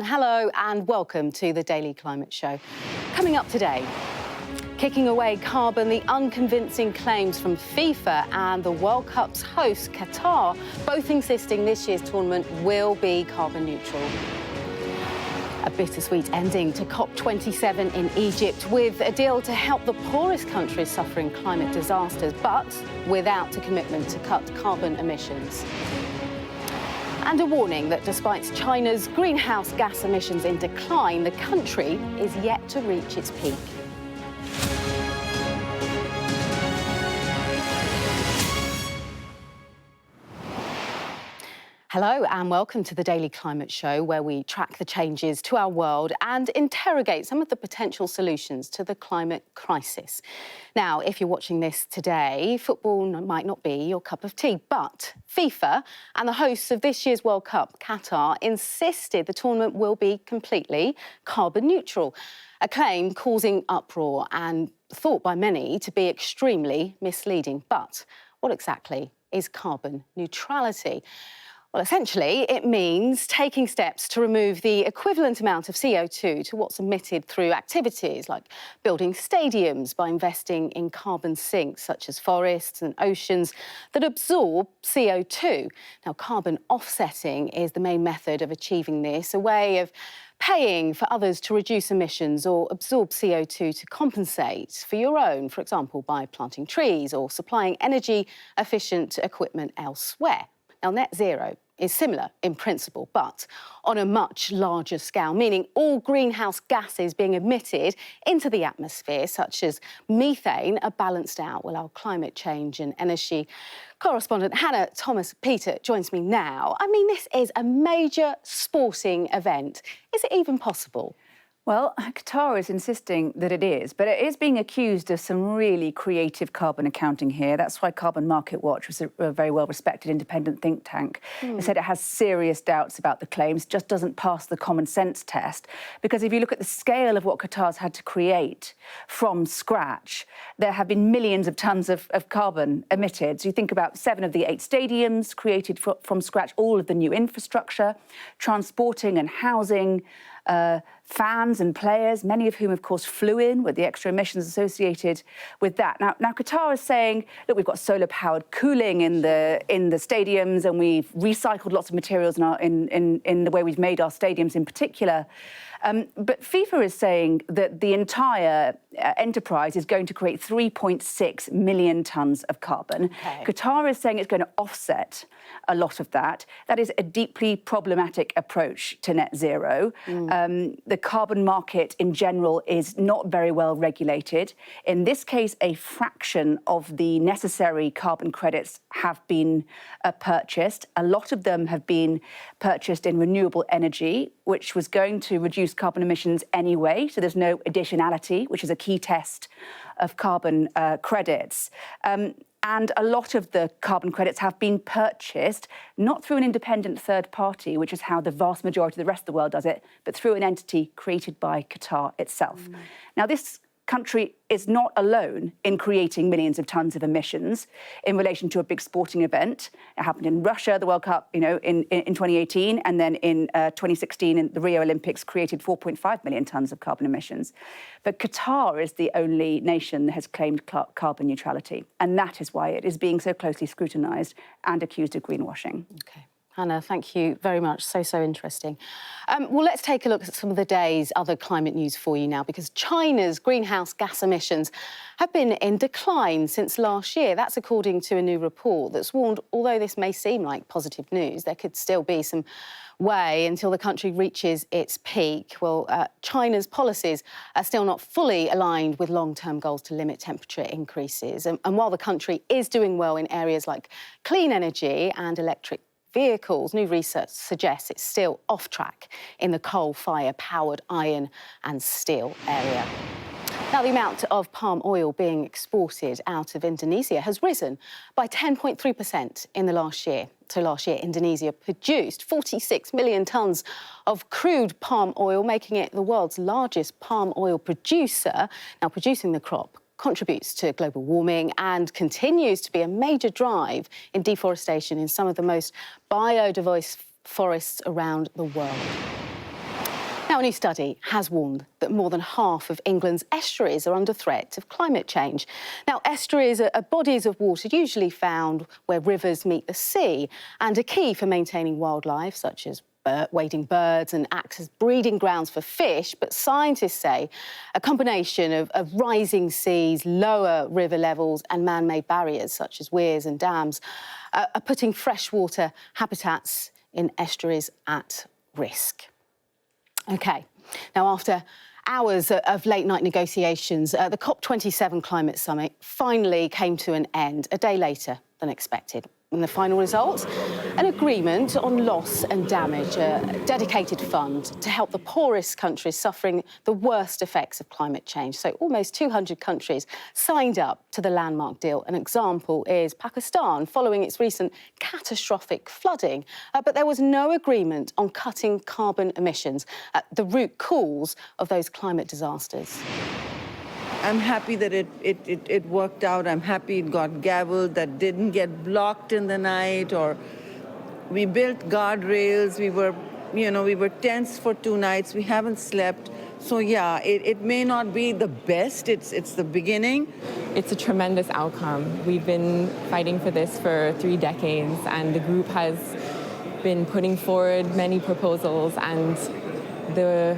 Hello and welcome to the Daily Climate Show. Coming up today, kicking away carbon, the unconvincing claims from FIFA and the World Cup's host, Qatar, both insisting this year's tournament will be carbon neutral. A bittersweet ending to COP27 in Egypt, with a deal to help the poorest countries suffering climate disasters, but without a commitment to cut carbon emissions. And a warning that despite China's greenhouse gas emissions in decline, the country is yet to reach its peak. Hello and welcome to the Daily Climate Show, where we track the changes to our world and interrogate some of the potential solutions to the climate crisis. Now, if you're watching this today, football might not be your cup of tea, but FIFA and the hosts of this year's World Cup, Qatar, insisted the tournament will be completely carbon neutral, a claim causing uproar and thought by many to be extremely misleading. But what exactly is carbon neutrality? Well, essentially, it means taking steps to remove the equivalent amount of CO2 to what's emitted through activities like building stadiums by investing in carbon sinks, such as forests and oceans, that absorb CO2. Now, carbon offsetting is the main method of achieving this, a way of paying for others to reduce emissions or absorb CO2 to compensate for your own, for example, by planting trees or supplying energy-efficient equipment elsewhere. Now, net zero is similar in principle, but on a much larger scale, meaning all greenhouse gases being emitted into the atmosphere, such as methane, are balanced out. Well, our climate change and energy correspondent Hannah Thomas-Peter joins me now. I mean, this is a major sporting event. Is it even possible? Well, Qatar is insisting that it is, but it is being accused of some really creative carbon accounting here. That's why Carbon Market Watch was a very well-respected independent think tank. It said it has serious doubts about the claims, just doesn't pass the common sense test. Because if you look at the scale of what Qatar's had to create from scratch, there have been millions of tons of carbon emitted. So you think about 7 of the 8 stadiums created from scratch, all of the new infrastructure, transporting and housing, fans and players, many of whom, of course, flew in with the extra emissions associated with that. Now Qatar is saying, look, we've got solar-powered cooling in the stadiums, and we've recycled lots of materials in the way we've made our stadiums in particular. But FIFA is saying that the entire enterprise is going to create 3.6 million tonnes of carbon. Okay. Qatar is saying it's going to offset a lot of that. That is a deeply problematic approach to net zero. The carbon market in general is not very well regulated. In this case, a fraction of the necessary carbon credits have been purchased. A lot of them have been purchased in renewable energy, which was going to reduce carbon emissions anyway, so there's no additionality, which is a key test of carbon credits. And a lot of the carbon credits have been purchased, not through an independent third party, which is how the vast majority of the rest of the world does it, but through an entity created by Qatar itself. Now, this country is not alone in creating millions of tons of emissions in relation to a big sporting event. It happened in Russia, the World Cup, in 2018, and then in 2016, in the Rio Olympics, created 4.5 million tons of carbon emissions. But Qatar is the only nation that has claimed carbon neutrality, and that is why it is being so closely scrutinised and accused of greenwashing. Okay. Hannah, thank you very much. So interesting. Well, let's take a look at some of the day's other climate news for you now, because China's greenhouse gas emissions have been in decline since last year. That's according to a new report that's warned, although this may seem like positive news, there could still be some way until the country reaches its peak. Well, China's policies are still not fully aligned with long-term goals to limit temperature increases. And while the country is doing well in areas like clean energy and electric vehicles, new research suggests it's still off track in the coal-fire-powered iron and steel area. Now, the amount of palm oil being exported out of Indonesia has risen by 10.3% in the last year. So last year, Indonesia produced 46 million tonnes of crude palm oil, making it the world's largest palm oil producer. Now, producing the crop contributes to global warming and continues to be a major drive in deforestation in some of the most biodiverse forests around the world. Now, a new study has warned that more than half of England's estuaries are under threat of climate change. Now, estuaries are bodies of water usually found where rivers meet the sea and are key for maintaining wildlife, such as wading birds, and acts as breeding grounds for fish. But scientists say a combination of rising seas, lower river levels and man-made barriers, such as weirs and dams, are putting freshwater habitats in estuaries at risk. OK, now after hours of late-night negotiations, the COP27 climate summit finally came to an end a day later than expected. And the final result? An agreement on loss and damage, a dedicated fund to help the poorest countries suffering the worst effects of climate change. So almost 200 countries signed up to the landmark deal. An example is Pakistan, following its recent catastrophic flooding. But there was no agreement on cutting carbon emissions, the root cause of those climate disasters. I'm happy that it worked out. I'm happy it got gavelled, that didn't get blocked in the night, or we built guardrails. We were tense for 2 nights. We haven't slept. So yeah, it may not be the best. It's the beginning. It's a tremendous outcome. We've been fighting for this for 3 decades, and the group has been putting forward many proposals, and the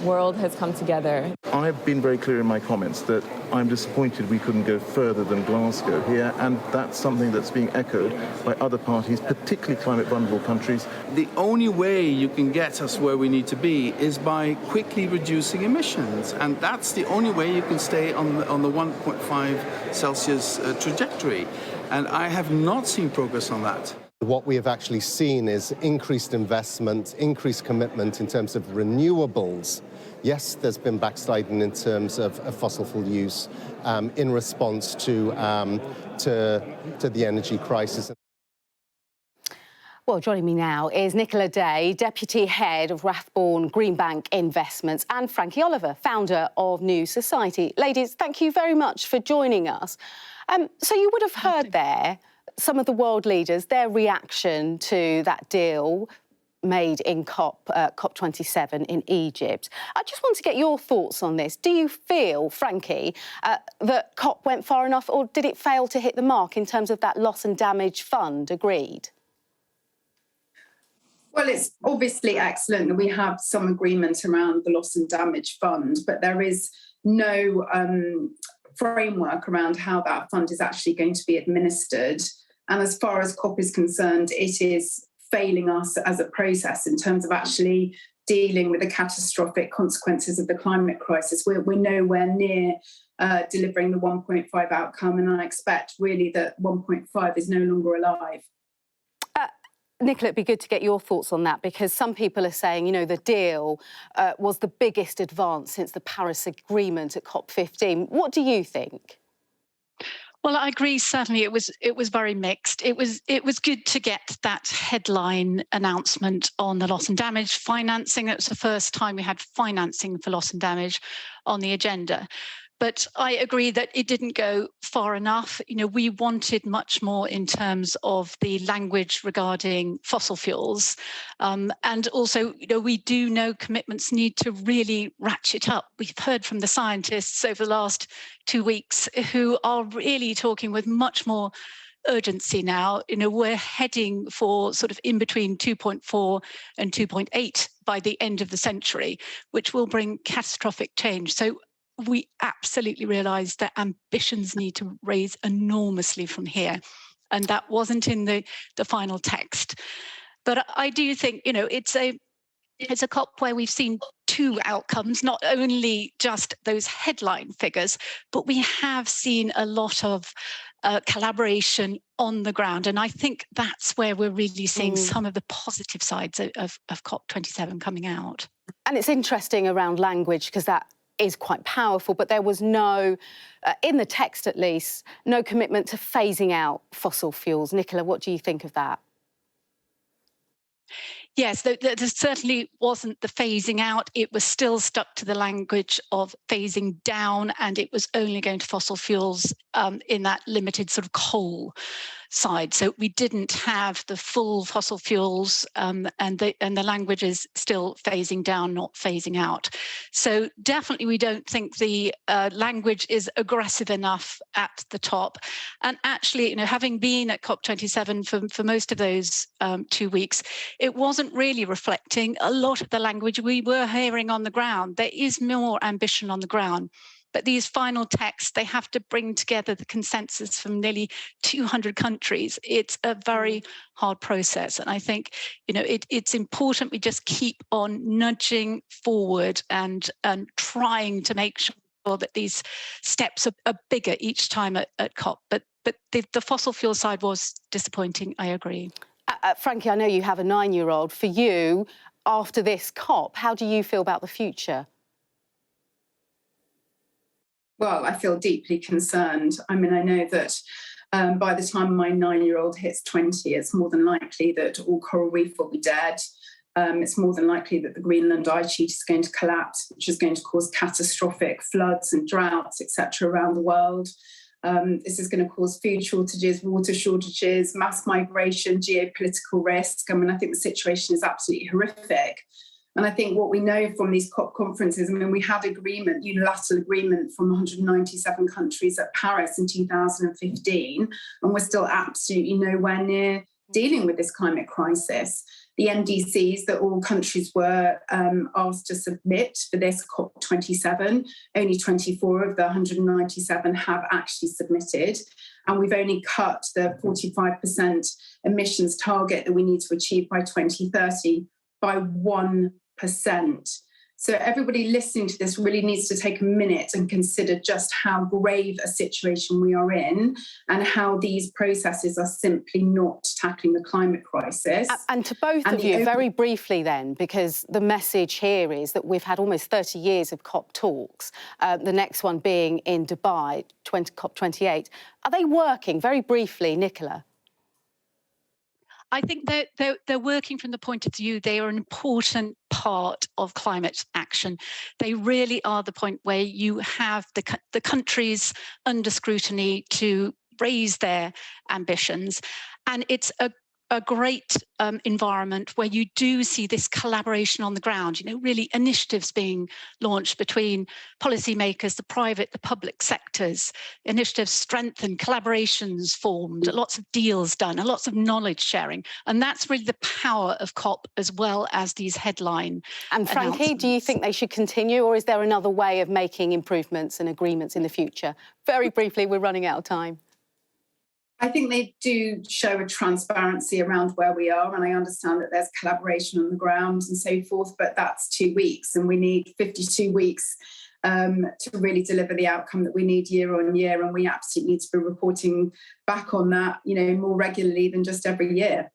world has come together. I've been very clear in my comments that I'm disappointed we couldn't go further than Glasgow here, and that's something that's being echoed by other parties, particularly climate vulnerable countries. The only way you can get us where we need to be is by quickly reducing emissions, and that's the only way you can stay on the 1.5 Celsius trajectory, and I have not seen progress on that. What we have actually seen is increased investment, increased commitment in terms of renewables. Yes, there's been backsliding in terms of fossil fuel use in response to the energy crisis. Well, joining me now is Nicola Day, Deputy Head of Rathbourne Greenbank Investments, and Frankie Oliver, founder of New Society. Ladies, thank you very much for joining us. So you would have heard there some of the world leaders, their reaction to that deal made in COP27 in Egypt. I just want to get your thoughts on this. Do you feel, Frankie, that COP went far enough, or did it fail to hit the mark in terms of that loss and damage fund agreed? Well, it's obviously excellent that we have some agreement around the loss and damage fund, but there is no framework around how that fund is actually going to be administered. And as far as COP is concerned, it is failing us as a process in terms of actually dealing with the catastrophic consequences of the climate crisis. We're nowhere near delivering the 1.5 outcome, and I expect really that 1.5 is no longer alive. Nicola, it'd be good to get your thoughts on that, because some people are saying, you know, the deal was the biggest advance since the Paris Agreement at COP15. What do you think? Well, I agree. Certainly, it was very mixed. It was good to get that headline announcement on the loss and damage financing. It was the first time we had financing for loss and damage on the agenda. But I agree that it didn't go far enough. You know, we wanted much more in terms of the language regarding fossil fuels. And also, you know, we do know commitments need to really ratchet up. We've heard from the scientists over the last 2 weeks who are really talking with much more urgency now. You know, we're heading for sort of in between 2.4 and 2.8 by the end of the century, which will bring catastrophic change. So we absolutely realise that ambitions need to raise enormously from here. And that wasn't in the final text. But I do think, you know, it's a COP where we've seen 2 outcomes, not only just those headline figures, but we have seen a lot of collaboration on the ground. And I think that's where we're really seeing some of the positive sides of COP27 coming out. And it's interesting around language, because that is quite powerful, but there was no, in the text at least, no commitment to phasing out fossil fuels. Nicola, what do you think of that? Yes, there certainly wasn't the phasing out. It was still stuck to the language of phasing down, and it was only going to fossil fuels in that limited sort of coal. side. So we didn't have the full fossil fuels, and the language is still phasing down, not phasing out. So definitely we don't think the language is aggressive enough at the top. And actually, having been at COP27 for most of those 2 weeks, it wasn't really reflecting a lot of the language we were hearing on the ground. There is more ambition on the ground. But these final texts, they have to bring together the consensus from nearly 200 countries. It's a very hard process. And I think, it's important we just keep on nudging forward and trying to make sure that these steps are bigger each time at COP. But the fossil fuel side was disappointing, I agree. Frankie, I know you have a 9-year-old. For you, after this COP, how do you feel about the future? Well, I feel deeply concerned. I mean, I know that by the time my 9-year-old hits 20, it's more than likely that all coral reef will be dead. It's more than likely that the Greenland ice sheet is going to collapse, which is going to cause catastrophic floods and droughts, etc., around the world. This is going to cause food shortages, water shortages, mass migration, geopolitical risk. I mean, I think the situation is absolutely horrific. And I think what we know from these COP conferences, I mean, we had unilateral agreement from 197 countries at Paris in 2015, and we're still absolutely nowhere near dealing with this climate crisis. The NDCs that all countries were asked to submit for this COP27, only 24 of the 197 have actually submitted. And we've only cut the 45% emissions target that we need to achieve by 2030 by 1%. So everybody listening to this really needs to take a minute and consider just how grave a situation we are in and how these processes are simply not tackling the climate crisis. And to both of you, very briefly then, because the message here is that we've had almost 30 years of COP talks, the next one being in Dubai, COP28. Are they working? Very briefly, Nicola. I think they're working from the point of view they are an important part of climate action. They really are the point where you have the countries under scrutiny to raise their ambitions. And it's a great environment where you do see this collaboration on the ground, really initiatives being launched between policymakers, the private, the public sectors, initiatives strengthened, collaborations formed, lots of deals done, and lots of knowledge sharing. And that's really the power of COP as well as these headline And Frankie, do you think they should continue, or is there another way of making improvements and agreements in the future? Very briefly, we're running out of time. I think they do show a transparency around where we are, and I understand that there's collaboration on the ground and so forth, but that's 2 weeks, and we need 52 weeks to really deliver the outcome that we need year on year, and we absolutely need to be reporting back on that, more regularly than just every year.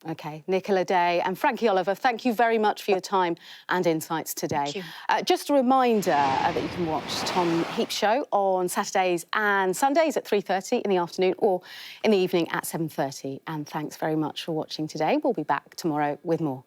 OK, Nicola Day and Frankie Oliver, thank you very much for your time and insights today. Just a reminder that you can watch Tom Heap's show on Saturdays and Sundays at 3:30 in the afternoon or in the evening at 7:30. And thanks very much for watching today. We'll be back tomorrow with more.